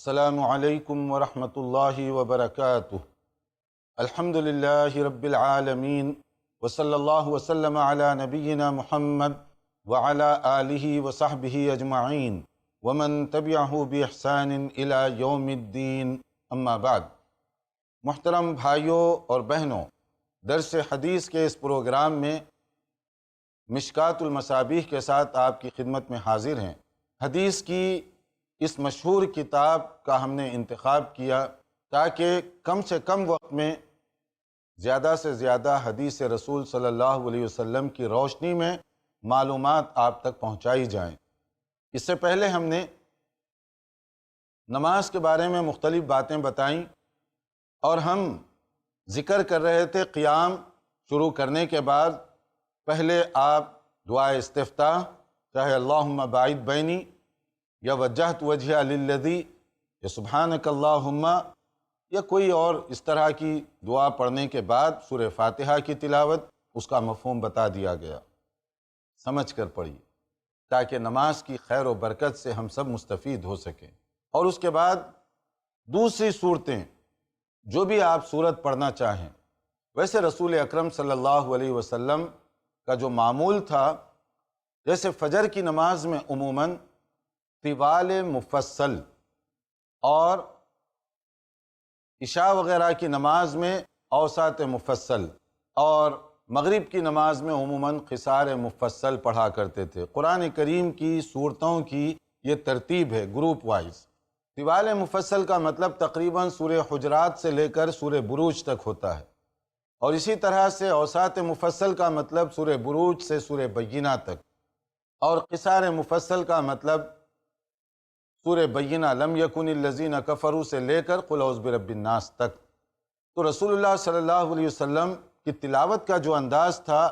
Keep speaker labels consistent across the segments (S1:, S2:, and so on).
S1: السلام علیکم ورحمۃ اللہ وبرکاتہ۔ الحمد للہ رب العالمین وصلی اللہ وسلم علی نبینا محمد وعلی آلہ وصحبہ اجمعین ومن تبعہ بإحسان الی یوم الدین، اما بعد۔ محترم بھائیوں اور بہنوں، درس حدیث کے اس پروگرام میں مشکات المصابیح کے ساتھ آپ کی خدمت میں حاضر ہیں۔ حدیث کی اس مشہور کتاب کا ہم نے انتخاب کیا تاکہ کم سے کم وقت میں زیادہ سے زیادہ حدیث رسول صلی اللہ علیہ وسلم کی روشنی میں معلومات آپ تک پہنچائی جائیں۔ اس سے پہلے ہم نے نماز کے بارے میں مختلف باتیں بتائیں اور ہم ذکر کر رہے تھے قیام شروع کرنے کے بعد پہلے آپ دعائے استفتاح، چاہے اللہم باعد بینی یا وجہت وجہی للذی یا سبحانک اللہم یا کوئی اور اس طرح کی دعا پڑھنے کے بعد سورہ فاتحہ کی تلاوت، اس کا مفہوم بتا دیا گیا، سمجھ کر پڑھیے تاکہ نماز کی خیر و برکت سے ہم سب مستفید ہو سکیں۔ اور اس کے بعد دوسری صورتیں جو بھی آپ صورت پڑھنا چاہیں، ویسے رسول اکرم صلی اللہ علیہ وسلم کا جو معمول تھا، جیسے فجر کی نماز میں عموماً طوال مفصل اور عشاء وغیرہ کی نماز میں اوساط مفصل اور مغرب کی نماز میں عموماً قصار مفصل پڑھا کرتے تھے۔ قرآن کریم کی صورتوں کی یہ ترتیب ہے گروپ وائز۔ طوال مفصل کا مطلب تقریباً سورہ حجرات سے لے کر سورہ بروج تک ہوتا ہے، اور اسی طرح سے اوساط مفصل کا مطلب سورہ بروج سے سورہ بینہ تک، اور قصار مفصل کا مطلب سورہ بینہ لم یکن الذین کفروا سے لے کر قل اعوذ برب الناس تک۔ تو رسول اللہ صلی اللہ علیہ وسلم کی تلاوت کا جو انداز تھا،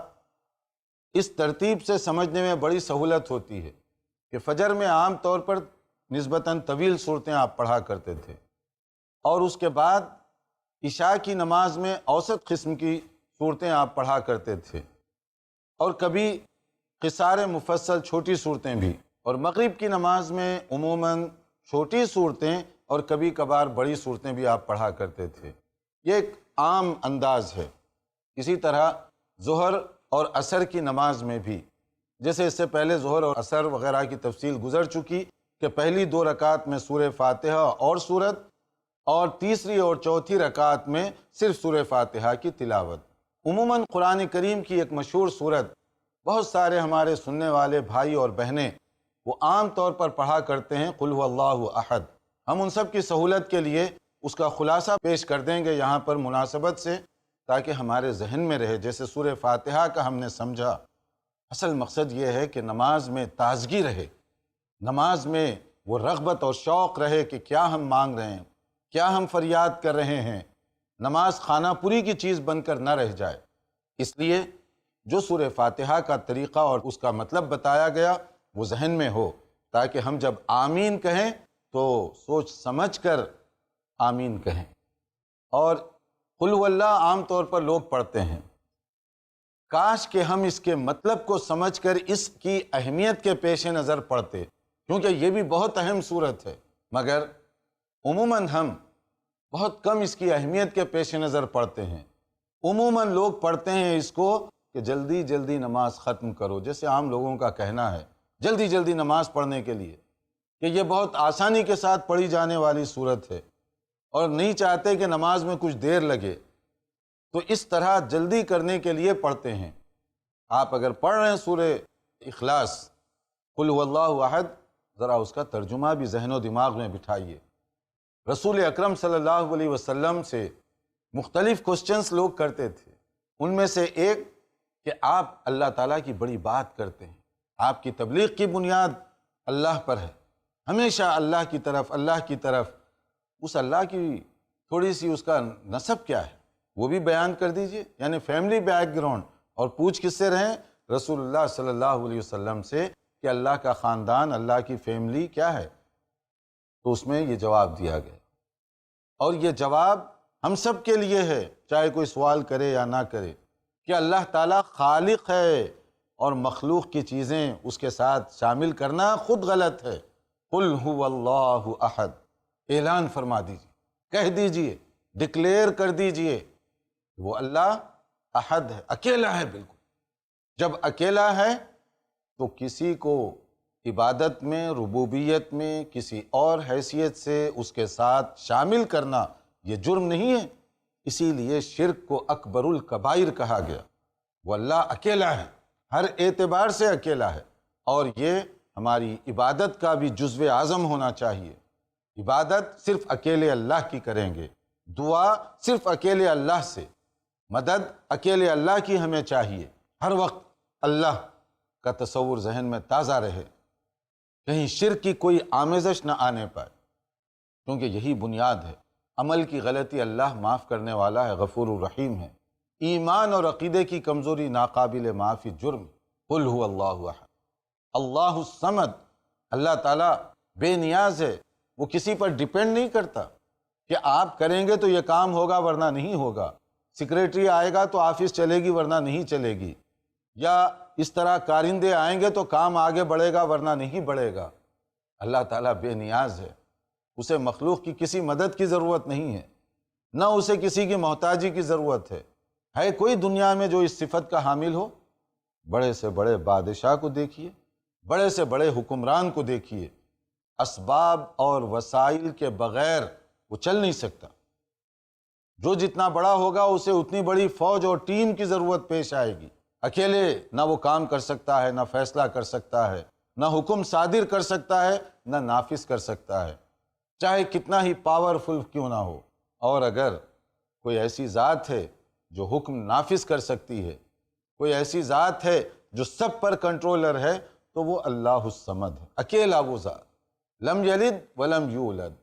S1: اس ترتیب سے سمجھنے میں بڑی سہولت ہوتی ہے کہ فجر میں عام طور پر نسبتاً طویل صورتیں آپ پڑھا کرتے تھے، اور اس کے بعد عشاء کی نماز میں اوسط قسم کی صورتیں آپ پڑھا کرتے تھے، اور کبھی قصار مفصل چھوٹی صورتیں بھی، اور مغرب کی نماز میں عموماً چھوٹی صورتیں اور کبھی کبھار بڑی صورتیں بھی آپ پڑھا کرتے تھے۔ یہ ایک عام انداز ہے۔ اسی طرح ظہر اور عصر کی نماز میں بھی، جیسے اس سے پہلے ظہر اور عصر وغیرہ کی تفصیل گزر چکی کہ پہلی 2 رکعت میں سورہ فاتحہ اور سورت، اور تیسری اور چوتھی رکعت میں صرف سورہ فاتحہ کی تلاوت۔ عموماً قرآن کریم کی ایک مشہور سورت بہت سارے ہمارے سننے والے بھائی اور بہنیں وہ عام طور پر پڑھا کرتے ہیں، قل هو اللہ احد۔ ہم ان سب کی سہولت کے لیے اس کا خلاصہ پیش کر دیں گے یہاں پر مناسبت سے، تاکہ ہمارے ذہن میں رہے۔ جیسے سورہ فاتحہ کا ہم نے سمجھا، اصل مقصد یہ ہے کہ نماز میں تازگی رہے، نماز میں وہ رغبت اور شوق رہے کہ کیا ہم مانگ رہے ہیں، کیا ہم فریاد کر رہے ہیں، نماز خانہ پوری کی چیز بن کر نہ رہ جائے۔ اس لیے جو سورہ فاتحہ کا طریقہ اور اس کا مطلب بتایا گیا وہ ذہن میں ہو، تاکہ ہم جب آمین کہیں تو سوچ سمجھ کر آمین کہیں۔ اور قل هو اللہ عام طور پر لوگ پڑھتے ہیں، کاش کہ ہم اس کے مطلب کو سمجھ کر اس کی اہمیت کے پیش نظر پڑھتے، کیونکہ یہ بھی بہت اہم صورت ہے، مگر عموماً ہم بہت کم اس کی اہمیت کے پیش نظر پڑھتے ہیں۔ عموماً لوگ پڑھتے ہیں اس کو کہ جلدی جلدی نماز ختم کرو، جیسے عام لوگوں کا کہنا ہے، جلدی جلدی نماز پڑھنے کے لیے، کہ یہ بہت آسانی کے ساتھ پڑھی جانے والی صورت ہے، اور نہیں چاہتے کہ نماز میں کچھ دیر لگے، تو اس طرح جلدی کرنے کے لیے پڑھتے ہیں۔ آپ اگر پڑھ رہے ہیں سورہ اخلاص، قل هو اللہ احد، ذرا اس کا ترجمہ بھی ذہن و دماغ میں بٹھائیے۔ رسول اکرم صلی اللہ علیہ وسلم سے مختلف کوسچنز لوگ کرتے تھے، ان میں سے ایک کہ آپ اللہ تعالیٰ کی بڑی بات کرتے ہیں، آپ کی تبلیغ کی بنیاد اللہ پر ہے، ہمیشہ اللہ کی طرف، اس اللہ کی تھوڑی سی اس کا نسب کیا ہے وہ بھی بیان کر دیجئے، یعنی فیملی بیک گراؤنڈ، اور پوچھ کس سے رہیں؟ رسول اللہ صلی اللہ علیہ وسلم سے، کہ اللہ کا خاندان، اللہ کی فیملی کیا ہے؟ تو اس میں یہ جواب دیا گیا، اور یہ جواب ہم سب کے لیے ہے، چاہے کوئی سوال کرے یا نہ کرے، کہ اللہ تعالیٰ خالق ہے، اور مخلوق کی چیزیں اس کے ساتھ شامل کرنا خود غلط ہے۔ قل هو اللہ احد، اعلان فرما دیجیے، کہہ دیجیے، ڈکلیئر کر دیجیے، وہ اللہ احد ہے، اکیلا ہے بالکل۔ جب اکیلا ہے تو کسی کو عبادت میں، ربوبیت میں کسی اور حیثیت سے اس کے ساتھ شامل کرنا یہ جرم نہیں ہے، اسی لیے شرک کو اکبر الکبائر کہا گیا۔ وہ اللہ اکیلا ہے، ہر اعتبار سے اکیلا ہے، اور یہ ہماری عبادت کا بھی جزو اعظم ہونا چاہیے۔ عبادت صرف اکیلے اللہ کی کریں گے، دعا صرف اکیلے اللہ سے، مدد اکیلے اللہ کی ہمیں چاہیے، ہر وقت اللہ کا تصور ذہن میں تازہ رہے، کہیں شرک کی کوئی آمیزش نہ آنے پائے، کیونکہ یہی بنیاد ہے۔ عمل کی غلطی اللہ معاف کرنے والا ہے، غفور الرحیم ہے۔ ایمان اور عقیدے کی کمزوری ناقابل معافی جرم۔ قل هو اللہ احد اللہ الصمد، اللہ تعالیٰ بے نیاز ہے، وہ کسی پر ڈیپینڈ نہیں کرتا کہ آپ کریں گے تو یہ کام ہوگا ورنہ نہیں ہوگا، سیکریٹری آئے گا تو آفس چلے گی ورنہ نہیں چلے گی، یا اس طرح کارندے آئیں گے تو کام آگے بڑھے گا ورنہ نہیں بڑھے گا۔ اللہ تعالیٰ بے نیاز ہے، اسے مخلوق کی کسی مدد کی ضرورت نہیں ہے، نہ اسے کسی کی محتاجی کی ضرورت ہے۔ کوئی دنیا میں جو اس صفت کا حامل ہو؟ بڑے سے بڑے بادشاہ کو دیکھیے، بڑے سے بڑے حکمران کو دیکھیے، اسباب اور وسائل کے بغیر وہ چل نہیں سکتا۔ جو جتنا بڑا ہوگا اسے اتنی بڑی فوج اور ٹیم کی ضرورت پیش آئے گی۔ اکیلے نہ وہ کام کر سکتا ہے، نہ فیصلہ کر سکتا ہے، نہ حکم صادر کر سکتا ہے، نہ نافذ کر سکتا ہے، چاہے کتنا ہی پاورفل کیوں نہ ہو۔ اور اگر کوئی ایسی ذات ہے جو حکم نافذ کر سکتی ہے، کوئی ایسی ذات ہے جو سب پر کنٹرولر ہے، تو وہ اللہ الصمد ہے، اکیلا وہ ذات، لم یلد ولم یولد۔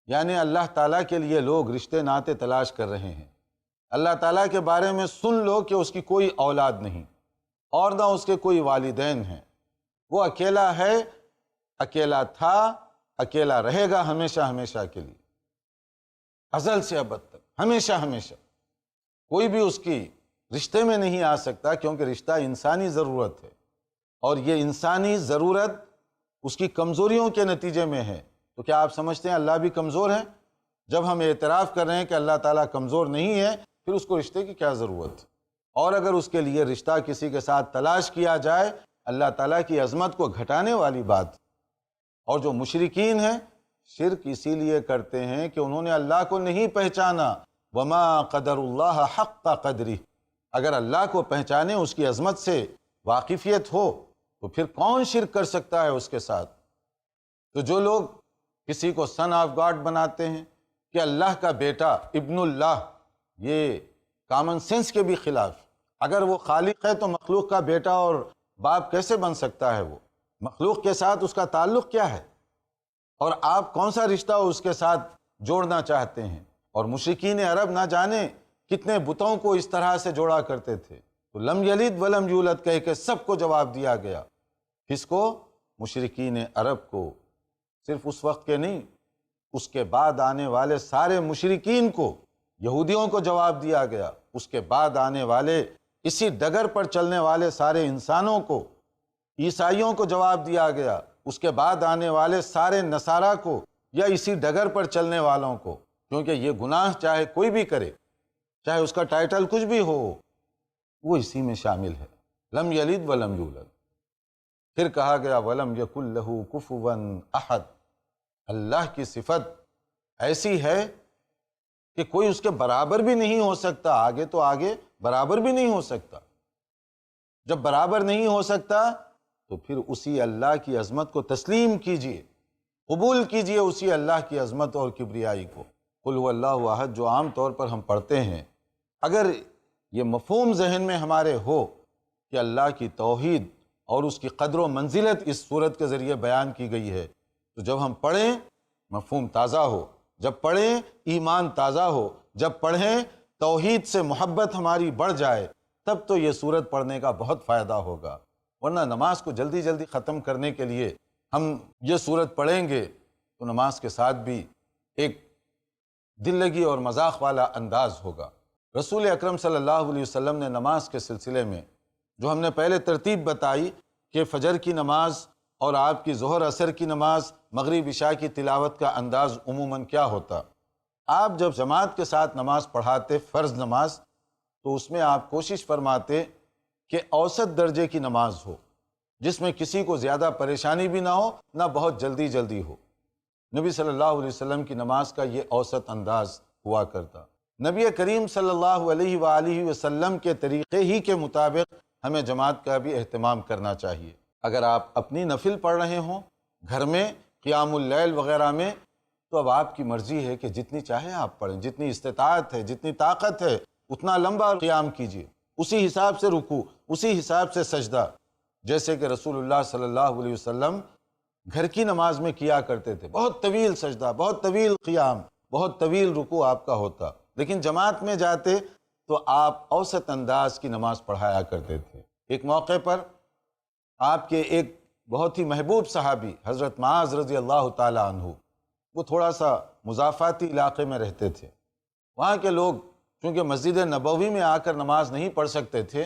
S1: یعنی اللہ تعالیٰ کے لیے لوگ رشتے ناطے تلاش کر رہے ہیں، اللہ تعالیٰ کے بارے میں سن لو کہ اس کی کوئی اولاد نہیں اور نہ اس کے کوئی والدین ہیں، وہ اکیلا ہے، اکیلا تھا، اکیلا رہے گا ہمیشہ ہمیشہ کے لیے، ازل سے ابد تک، ہمیشہ ہمیشہ۔ کوئی بھی اس کی رشتے میں نہیں آ سکتا، کیونکہ رشتہ انسانی ضرورت ہے، اور یہ انسانی ضرورت اس کی کمزوریوں کے نتیجے میں ہے۔ تو کیا آپ سمجھتے ہیں اللہ بھی کمزور ہے؟ جب ہم اعتراف کر رہے ہیں کہ اللہ تعالیٰ کمزور نہیں ہے، پھر اس کو رشتے کی کیا ضرورت؟ اور اگر اس کے لیے رشتہ کسی کے ساتھ تلاش کیا جائے، اللہ تعالیٰ کی عظمت کو گھٹانے والی بات۔ اور جو مشرکین ہیں، شرک اسی لیے کرتے ہیں کہ انہوں نے اللہ کو نہیں پہچانا۔ وما قدر اللہ حق قدرہ، اگر اللہ کو پہچانے، اس کی عظمت سے واقفیت ہو، تو پھر کون شرک کر سکتا ہے اس کے ساتھ؟ تو جو لوگ کسی کو سن آف گاڈ بناتے ہیں کہ اللہ کا بیٹا، ابن اللہ، یہ کامن سینس کے بھی خلاف۔ اگر وہ خالق ہے تو مخلوق کا بیٹا اور باپ کیسے بن سکتا ہے؟ وہ مخلوق کے ساتھ اس کا تعلق کیا ہے؟ اور آپ کون سا رشتہ اس کے ساتھ جوڑنا چاہتے ہیں؟ اور مشرکین عرب نہ جانے کتنے بتوں کو اس طرح سے جوڑا کرتے تھے۔ تو لم یلد ولم یولد کہہ کے سب کو جواب دیا گیا۔ کس کو؟ مشرکین عرب کو، صرف اس وقت کے نہیں، اس کے بعد آنے والے سارے مشرکین کو، یہودیوں کو جواب دیا گیا، اس کے بعد آنے والے اسی ڈگر پر چلنے والے سارے انسانوں کو، عیسائیوں کو جواب دیا گیا، اس کے بعد آنے والے سارے نصارہ کو، یا اسی ڈگر پر چلنے والوں کو، کیونکہ یہ گناہ چاہے کوئی بھی کرے، چاہے اس کا ٹائٹل کچھ بھی ہو، وہ اسی میں شامل ہے۔ لم یلد ولم یولد۔ پھر کہا گیا وَلَمْ يَكُنْ لَهُ كُفُوًا أَحَدٌ، اللہ کی صفت ایسی ہے کہ کوئی اس کے برابر بھی نہیں ہو سکتا۔ آگے تو آگے برابر بھی نہیں ہو سکتا۔ جب برابر نہیں ہو سکتا تو پھر اسی اللہ کی عظمت کو تسلیم کیجئے، قبول کیجئے اسی اللہ کی عظمت اور کبریائی کو۔ قل هو اللہ احد جو عام طور پر ہم پڑھتے ہیں، اگر یہ مفہوم ذہن میں ہمارے ہو کہ اللہ کی توحید اور اس کی قدر و منزلت اس صورت کے ذریعے بیان کی گئی ہے، تو جب ہم پڑھیں مفہوم تازہ ہو، جب پڑھیں ایمان تازہ ہو، جب پڑھیں توحید سے محبت ہماری بڑھ جائے، تب تو یہ صورت پڑھنے کا بہت فائدہ ہوگا۔ ورنہ نماز کو جلدی جلدی ختم کرنے کے لیے ہم یہ صورت پڑھیں گے تو نماز کے ساتھ بھی ایک دل لگی اور مذاق والا انداز ہوگا۔ رسول اکرم صلی اللہ علیہ وسلم نے نماز کے سلسلے میں جو ہم نے پہلے ترتیب بتائی کہ فجر کی نماز اور آپ کی ظہر عصر کی نماز، مغرب عشاء کی تلاوت کا انداز عموماً کیا ہوتا؟ آپ جب جماعت کے ساتھ نماز پڑھاتے فرض نماز، تو اس میں آپ کوشش فرماتے کہ اوسط درجے کی نماز ہو، جس میں کسی کو زیادہ پریشانی بھی نہ ہو، نہ بہت جلدی جلدی ہو۔ نبی صلی اللہ علیہ وسلم کی نماز کا یہ اوسط انداز ہوا کرتا۔ نبی کریم صلی اللہ علیہ وآلہ وسلم کے طریقے ہی کے مطابق ہمیں جماعت کا بھی اہتمام کرنا چاہیے۔ اگر آپ اپنی نفل پڑھ رہے ہوں گھر میں قیام اللیل وغیرہ میں، تو اب آپ کی مرضی ہے کہ جتنی چاہے آپ پڑھیں، جتنی استطاعت ہے، جتنی طاقت ہے اتنا لمبا قیام کیجیے، اسی حساب سے رکوع، اسی حساب سے سجدہ، جیسے کہ رسول اللہ صلی اللہ علیہ وسلم گھر کی نماز میں کیا کرتے تھے۔ بہت طویل سجدہ، بہت طویل قیام، بہت طویل رکوع آپ کا ہوتا، لیکن جماعت میں جاتے تو آپ اوسط انداز کی نماز پڑھایا کرتے تھے۔ ایک موقع پر آپ کے ایک بہت ہی محبوب صحابی حضرت معاذ رضی اللہ تعالی عنہ، وہ تھوڑا سا مضافاتی علاقے میں رہتے تھے۔ وہاں کے لوگ چونکہ مسجد نبوی میں آ کر نماز نہیں پڑھ سکتے تھے،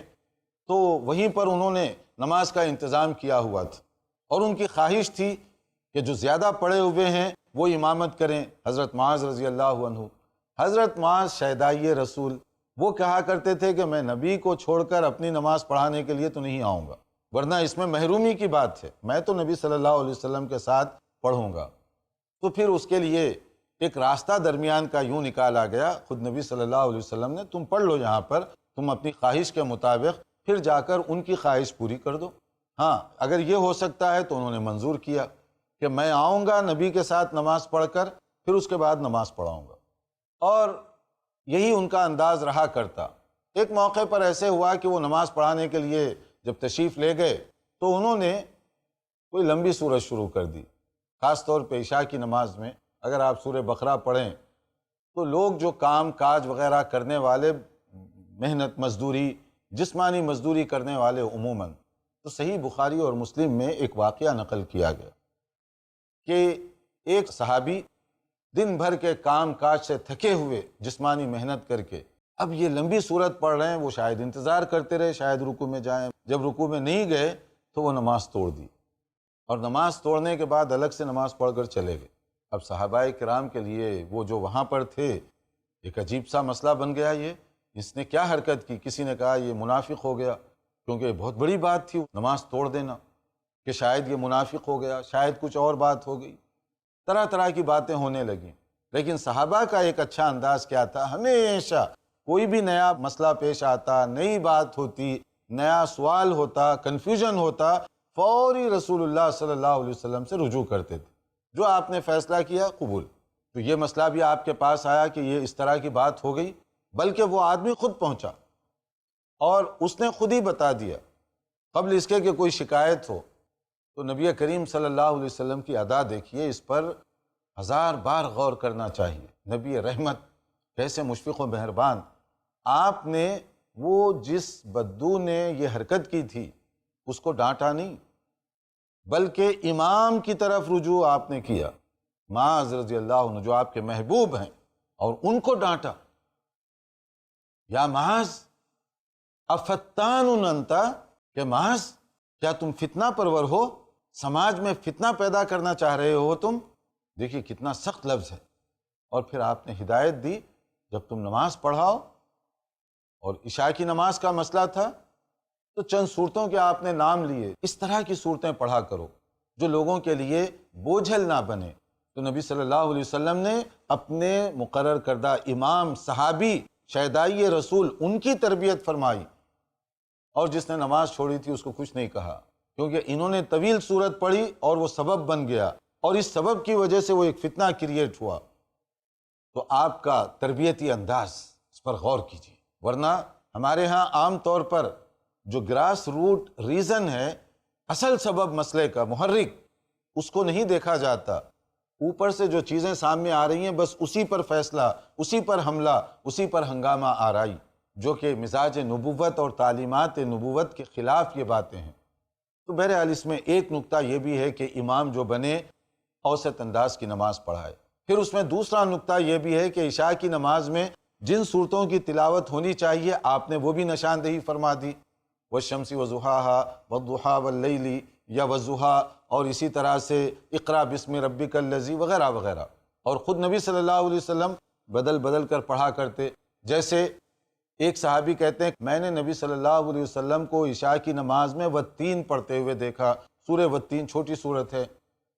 S1: تو وہیں پر انہوں نے نماز کا انتظام کیا ہوا تھا، اور ان کی خواہش تھی کہ جو زیادہ پڑھے ہوئے ہیں وہ امامت کریں، حضرت معاذ رضی اللہ عنہ۔ حضرت معاذ شہدائی رسول، وہ کہا کرتے تھے کہ میں نبی کو چھوڑ کر اپنی نماز پڑھانے کے لیے تو نہیں آؤں گا، ورنہ اس میں محرومی کی بات ہے، میں تو نبی صلی اللہ علیہ وسلم کے ساتھ پڑھوں گا۔ تو پھر اس کے لیے ایک راستہ درمیان کا یوں نکالا گیا، خود نبی صلی اللہ علیہ وسلم نے، تم پڑھ لو یہاں پر، تم اپنی خواہش کے مطابق پھر جا کر ان کی خواہش پوری کر دو۔ ہاں اگر یہ ہو سکتا ہے تو انہوں نے منظور کیا کہ میں آؤں گا نبی کے ساتھ نماز پڑھ کر، پھر اس کے بعد نماز پڑھاؤں گا، اور یہی ان کا انداز رہا کرتا۔ ایک موقع پر ایسے ہوا کہ وہ نماز پڑھانے کے لیے جب تشریف لے گئے تو انہوں نے کوئی لمبی سورت شروع کر دی، خاص طور پہ عشاء کی نماز میں اگر آپ سورہ بقرہ پڑھیں تو لوگ جو کام کاج وغیرہ کرنے والے، محنت مزدوری، جسمانی مزدوری کرنے والے عموماً، تو صحیح بخاری اور مسلم میں ایک واقعہ نقل کیا گیا کہ ایک صحابی دن بھر کے کام کاج سے تھکے ہوئے جسمانی محنت کر کے اب یہ لمبی سورت پڑھ رہے ہیں، وہ شاید انتظار کرتے رہے شاید رکوع میں جائیں، جب رکوع میں نہیں گئے تو وہ نماز توڑ دی، اور نماز توڑنے کے بعد الگ سے نماز پڑھ کر چلے گئے۔ اب صحابہ کرام کے لیے، وہ جو وہاں پر تھے، ایک عجیب سا مسئلہ بن گیا، یہ اس نے کیا حرکت کی؟ کسی نے کہا یہ منافق ہو گیا، کیونکہ بہت بڑی بات تھی نماز توڑ دینا، کہ شاید یہ منافق ہو گیا، شاید کچھ اور بات ہو گئی، طرح طرح کی باتیں ہونے لگیں۔ لیکن صحابہ کا ایک اچھا انداز کیا تھا، ہمیشہ کوئی بھی نیا مسئلہ پیش آتا، نئی بات ہوتی، نیا سوال ہوتا، کنفیوژن ہوتا، فوری رسول اللہ صلی اللہ علیہ وسلم سے رجوع کرتے تھے، جو آپ نے فیصلہ کیا قبول۔ تو یہ مسئلہ بھی آپ کے پاس آیا کہ یہ اس طرح کی بات ہو گئی، بلکہ وہ آدمی خود پہنچا اور اس نے خود ہی بتا دیا قبل اس کے کہ کوئی شکایت ہو۔ تو نبی کریم صلی اللہ علیہ وسلم کی ادا دیکھیے، اس پر ہزار بار غور کرنا چاہیے۔ نبی رحمت کیسے مشفق و مہربان، آپ نے وہ جس بدو نے یہ حرکت کی تھی اس کو ڈانٹا نہیں، بلکہ امام کی طرف رجوع آپ نے کیا، معاذ رضی اللہ عنہ جو آپ کے محبوب ہیں، اور ان کو ڈانٹا، یا معاذ افتان انت، کہ معاذ کیا تم فتنہ پرور ہو، سماج میں فتنہ پیدا کرنا چاہ رہے ہو تم؟ دیکھیے کتنا سخت لفظ ہے۔ اور پھر آپ نے ہدایت دی، جب تم نماز پڑھاؤ، اور عشاء کی نماز کا مسئلہ تھا تو چند صورتوں کے آپ نے نام لیے، اس طرح کی صورتیں پڑھا کرو جو لوگوں کے لیے بوجھل نہ بنے۔ تو نبی صلی اللہ علیہ وسلم نے اپنے مقرر کردہ امام، صحابی، شہدائی رسول، ان کی تربیت فرمائی، اور جس نے نماز چھوڑی تھی اس کو کچھ نہیں کہا، کیونکہ انہوں نے طویل صورت پڑھی اور وہ سبب بن گیا، اور اس سبب کی وجہ سے وہ ایک فتنہ کریٹ ہوا۔ تو آپ کا تربیتی انداز، اس پر غور کیجیے، ورنہ ہمارے ہاں عام طور پر جو گراس روٹ ریزن ہے، اصل سبب مسئلے کا، محرک، اس کو نہیں دیکھا جاتا۔ اوپر سے جو چیزیں سامنے آ رہی ہیں بس اسی پر فیصلہ، اسی پر حملہ، اسی پر ہنگامہ آرائی، جو کہ مزاج نبوت اور تعلیمات نبوت کے خلاف یہ باتیں ہیں۔ تو بہرحال اس میں ایک نکتہ یہ بھی ہے کہ امام جو بنے اوسط انداز کی نماز پڑھائے۔ پھر اس میں دوسرا نکتہ یہ بھی ہے کہ عشاء کی نماز میں جن صورتوں کی تلاوت ہونی چاہیے آپ نے وہ بھی نشاندہی فرما دی، والشمس وضحاها والضحى واللیل یا وضحیٰ، اور اسی طرح سے اقرا بسم ربک الذی وغیرہ وغیرہ، اور خود نبی صلی اللہ علیہ وسلم بدل بدل کر پڑھا کرتے۔ جیسے ایک صحابی کہتے ہیں میں نے نبی صلی اللہ علیہ وسلم کو عشاء کی نماز میں والتین پڑھتے ہوئے دیکھا، سورہ والتین چھوٹی صورت ہے،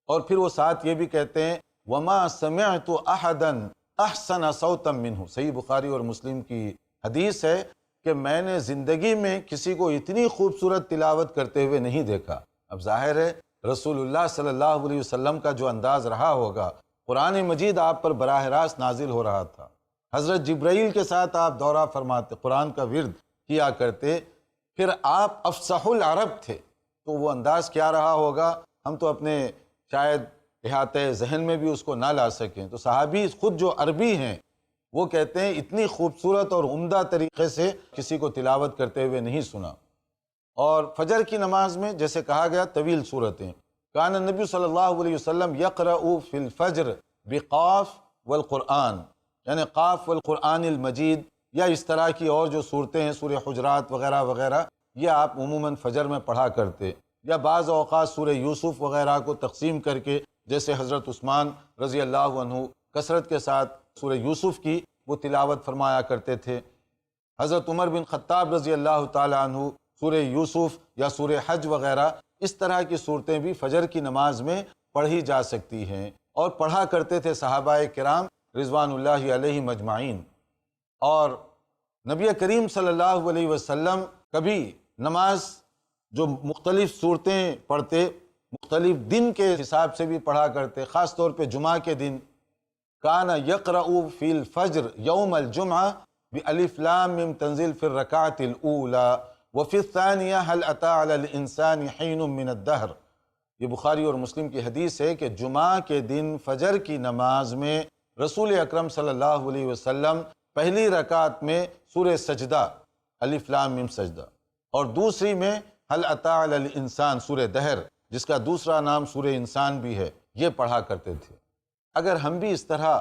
S1: اور پھر وہ ساتھ یہ بھی کہتے ہیں وما سمعت احدا احسن صوتا منہ، صحیح بخاری اور مسلم کی حدیث ہے کہ میں نے زندگی میں کسی کو اتنی خوبصورت تلاوت کرتے ہوئے نہیں دیکھا۔ اب ظاہر ہے رسول اللہ صلی اللہ علیہ وسلم کا جو انداز رہا ہوگا، قرآن مجید آپ پر براہ راست نازل ہو رہا تھا، حضرت جبرائیل کے ساتھ آپ دورہ فرماتے، قرآن کا ورد کیا کرتے، پھر آپ افصح العرب تھے، تو وہ انداز کیا رہا ہوگا ہم تو اپنے شاید احاطۂ ذہن میں بھی اس کو نہ لا سکیں۔ تو صحابی خود جو عربی ہیں وہ کہتے ہیں اتنی خوبصورت اور عمدہ طریقے سے کسی کو تلاوت کرتے ہوئے نہیں سنا۔ اور فجر کی نماز میں جیسے کہا گیا طویل صورتیں، کان النبی صلی اللہ علیہ وسلم یقرأ فی الفجر بقاف والقرآن، یعنی قاف والقرآن المجید، یا اس طرح کی اور جو صورتیں ہیں سورہ حجرات وغیرہ وغیرہ، یہ آپ عموماً فجر میں پڑھا کرتے، یا بعض اوقات سورہ یوسف وغیرہ کو تقسیم کر کے، جیسے حضرت عثمان رضی اللہ عنہ کثرت کے ساتھ سورہ یوسف کی وہ تلاوت فرمایا کرتے تھے۔ حضرت عمر بن خطاب رضی اللہ تعالی عنہ سورہ یوسف یا سورہ حج وغیرہ اس طرح کی صورتیں بھی فجر کی نماز میں پڑھی جا سکتی ہیں، اور پڑھا کرتے تھے صحابہ کرام رضوان اللہ علیہ مجمعین۔ اور نبی کریم صلی اللہ علیہ وسلم کبھی نماز جو مختلف صورتیں پڑھتے مختلف دن کے حساب سے بھی پڑھا کرتے، خاص طور پہ جمعہ کے دن، کان یقرأ فی الفجر یوم الجمعہ بألف لام میم تنزل فی الرکعۃ الاولی وفی الثانیہ هل اتى علی الانسان حین من الدہر۔ یہ بخاری اور مسلم کی حدیث ہے کہ جمعہ کے دن فجر کی نماز میں رسول اکرم صلی اللہ علیہ وسلم پہلی رکعت میں سورہ سجدہ الف لام میم سجدہ، اور دوسری میں هل اتى علی الانسان سورہ دہر، جس کا دوسرا نام سورہ انسان بھی ہے، یہ پڑھا کرتے تھے۔ اگر ہم بھی اس طرح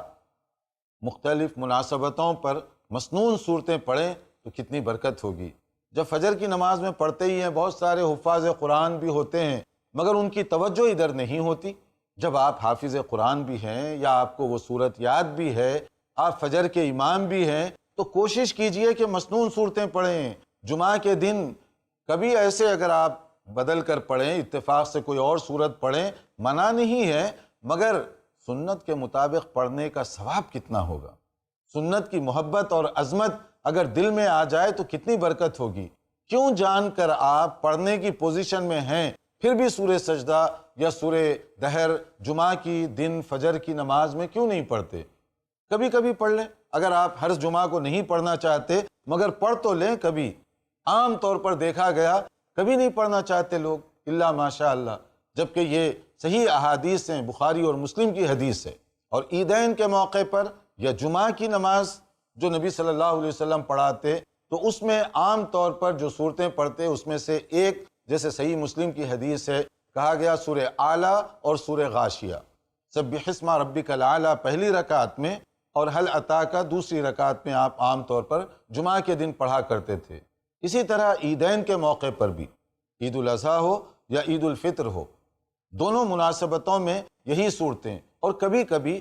S1: مختلف مناسبتوں پر مسنون صورتیں پڑھیں تو کتنی برکت ہوگی۔ جب فجر کی نماز میں پڑھتے ہی ہیں، بہت سارے حفاظ قرآن بھی ہوتے ہیں مگر ان کی توجہ ادھر نہیں ہوتی۔ جب آپ حافظ قرآن بھی ہیں یا آپ کو وہ صورت یاد بھی ہے، آپ فجر کے امام بھی ہیں، تو کوشش کیجئے کہ مسنون صورتیں پڑھیں۔ جمعہ کے دن کبھی ایسے اگر آپ بدل کر پڑھیں، اتفاق سے کوئی اور صورت پڑھیں، منع نہیں ہے، مگر سنت کے مطابق پڑھنے کا ثواب کتنا ہوگا۔ سنت کی محبت اور عظمت اگر دل میں آ جائے تو کتنی برکت ہوگی۔ کیوں جان کر آپ پڑھنے کی پوزیشن میں ہیں پھر بھی سورہ سجدہ یا سورہ دہر جمعہ کی دن فجر کی نماز میں کیوں نہیں پڑھتے؟ کبھی کبھی پڑھ لیں، اگر آپ ہر جمعہ کو نہیں پڑھنا چاہتے مگر پڑھ تو لیں کبھی۔ عام طور پر دیکھا گیا کبھی نہیں پڑھنا چاہتے لوگ الا ماشاء اللہ، جبکہ یہ صحیح احادیث ہیں، بخاری اور مسلم کی حدیث ہے۔ اور عیدین کے موقع پر یا جمعہ کی نماز جو نبی صلی اللہ علیہ وسلم پڑھاتے تو اس میں عام طور پر جو صورتیں پڑھتے اس میں سے ایک، جیسے صحیح مسلم کی حدیث ہے، کہا گیا سورہ اعلیٰ اور سورہ غاشیہ، سبح اسم ربک الاعلیٰ پہلی رکعت میں اور هل اتاک دوسری رکعت میں آپ عام طور پر جمعہ کے دن پڑھا کرتے تھے۔ اسی طرح عیدین کے موقع پر بھی، عید الاضحیٰ ہو یا عید الفطر ہو، دونوں مناسبتوں میں یہی صورتیں، اور کبھی کبھی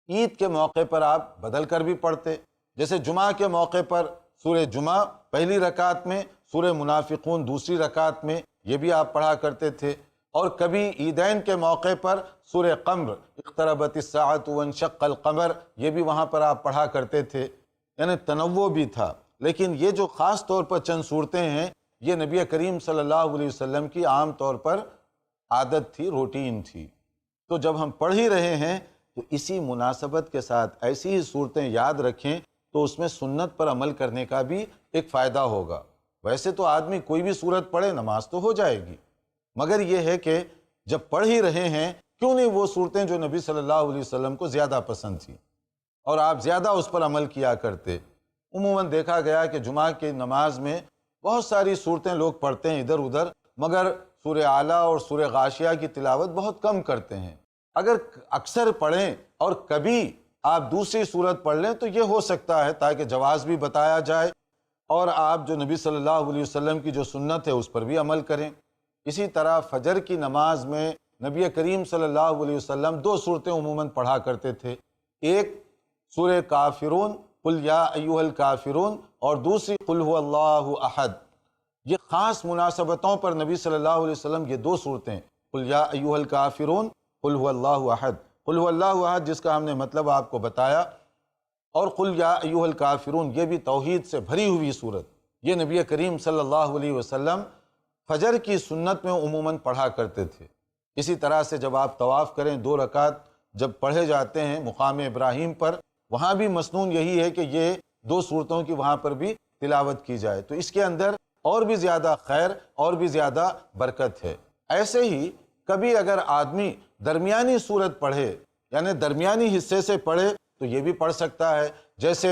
S1: عید کے موقع پر آپ بدل کر بھی پڑھتے، جیسے جمعہ کے موقع پر سورہ جمعہ پہلی رکعت میں، سورہ منافقون دوسری رکعت میں، یہ بھی آپ پڑھا کرتے تھے۔ اور کبھی عیدین کے موقع پر سورہ قمر اقتربت الساعۃ وانشق القمر، یہ بھی وہاں پر آپ پڑھا کرتے تھے، یعنی تنوع بھی تھا۔ لیکن یہ جو خاص طور پر چند صورتیں ہیں، یہ نبی کریم صلی اللہ علیہ وسلم کی عام طور پر عادت تھی، روٹین تھی۔ تو جب ہم پڑھ ہی رہے ہیں تو اسی مناسبت کے ساتھ ایسی ہی صورتیں یاد رکھیں تو اس میں سنت پر عمل کرنے کا بھی ایک فائدہ ہوگا۔ ویسے تو آدمی کوئی بھی صورت پڑھے نماز تو ہو جائے گی، مگر یہ ہے کہ جب پڑھ ہی رہے ہیں کیوں نہیں وہ صورتیں جو نبی صلی اللہ علیہ وسلم کو زیادہ پسند تھیں اور آپ زیادہ اس پر عمل کیا کرتے۔ عموماً دیکھا گیا کہ جمعہ کی نماز میں بہت ساری صورتیں لوگ پڑھتے ہیں ادھر ادھر، مگر سورہ اعلیٰ اور سورہ غاشیہ کی تلاوت بہت کم کرتے ہیں۔ اگر اکثر پڑھیں اور کبھی آپ دوسری صورت پڑھ لیں تو یہ ہو سکتا ہے، تاکہ جواز بھی بتایا جائے اور آپ جو نبی صلی اللہ علیہ وسلم کی جو سنت ہے اس پر بھی عمل کریں۔ اسی طرح فجر کی نماز میں نبی کریم صلی اللہ علیہ وسلم 2 صورتیں عموماً پڑھا کرتے تھے، ایک سورہ کافرون قل یا ایھا الکافرون اور دوسری قل هو اللہ احد۔ یہ خاص مناسبتوں پر نبی صلی اللہ علیہ وسلم یہ 2 صورتیں قل یا ایھا الکافرون قل هو اللہ احد، قل هو اللہ احد جس کا ہم نے مطلب آپ کو بتایا، اور قل یا ایھا الکافرون یہ بھی توحید سے بھری ہوئی صورت، یہ نبی کریم صلی اللہ علیہ وسلم فجر کی سنت میں عموماً پڑھا کرتے تھے۔ اسی طرح سے جب آپ طواف کریں 2 رکعت جب پڑھے جاتے ہیں مقام ابراہیم پر، وہاں بھی مسنون یہی ہے کہ یہ 2 صورتوں کی وہاں پر بھی تلاوت کی جائے، تو اس کے اندر اور بھی زیادہ خیر اور بھی زیادہ برکت ہے۔ ایسے ہی کبھی اگر آدمی درمیانی صورت پڑھے، یعنی درمیانی حصے سے پڑھے، تو یہ بھی پڑھ سکتا ہے۔ جیسے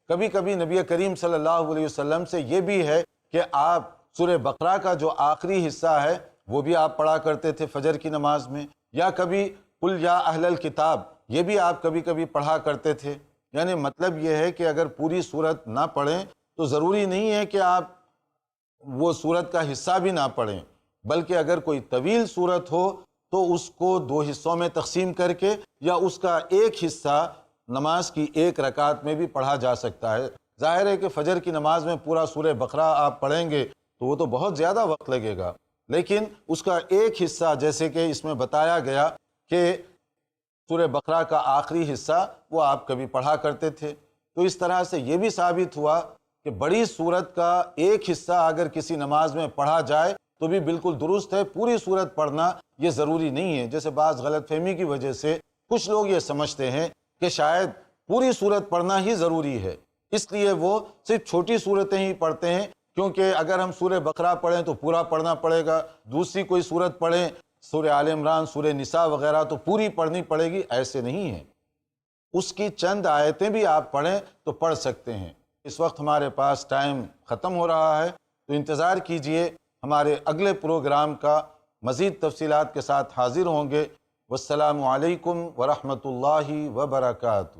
S1: کبھی کبھی نبی کریم صلی اللہ علیہ وسلم سے یہ بھی ہے کہ آپ سورہ بقرہ کا جو آخری حصہ ہے وہ بھی آپ پڑھا کرتے تھے فجر کی نماز میں، یا کبھی قل یا اہل الکتاب یہ بھی آپ کبھی کبھی پڑھا کرتے تھے۔ یعنی مطلب یہ ہے کہ اگر پوری صورت نہ پڑھیں تو ضروری نہیں ہے کہ آپ وہ صورت کا حصہ بھی نہ پڑھیں، بلکہ اگر کوئی طویل صورت ہو تو اس کو 2 حصوں میں تقسیم کر کے یا اس کا ایک حصہ نماز کی 1 رکعت میں بھی پڑھا جا سکتا ہے۔ ظاہر ہے کہ فجر کی نماز میں پورا سورہ بقرہ آپ پڑھیں گے تو وہ تو بہت زیادہ وقت لگے گا، لیکن اس کا ایک حصہ جیسے کہ اس میں بتایا گیا کہ سورہ بقرہ کا آخری حصہ وہ آپ کبھی پڑھا کرتے تھے، تو اس طرح سے یہ بھی ثابت ہوا کہ بڑی سورت کا ایک حصہ اگر کسی نماز میں پڑھا جائے تو بھی بالکل درست ہے، پوری سورت پڑھنا یہ ضروری نہیں ہے۔ جیسے بعض غلط فہمی کی وجہ سے کچھ لوگ یہ سمجھتے ہیں کہ شاید پوری سورت پڑھنا ہی ضروری ہے، اس لیے وہ صرف چھوٹی سورتیں ہی پڑھتے ہیں، کیونکہ اگر ہم سورہ بقرہ پڑھیں تو پورا پڑھنا پڑے گا، دوسری کوئی سورت پڑھیں سورہ آل عمران، سورہ نساء وغیرہ تو پوری پڑھنی پڑے گی، ایسے نہیں ہے۔ اس کی چند آیتیں بھی آپ پڑھیں تو پڑھ سکتے ہیں۔ اس وقت ہمارے پاس ٹائم ختم ہو رہا ہے، تو انتظار کیجئے ہمارے اگلے پروگرام کا، مزید تفصیلات کے ساتھ حاضر ہوں گے۔ والسلام علیکم ورحمۃ اللہ وبرکاتہ۔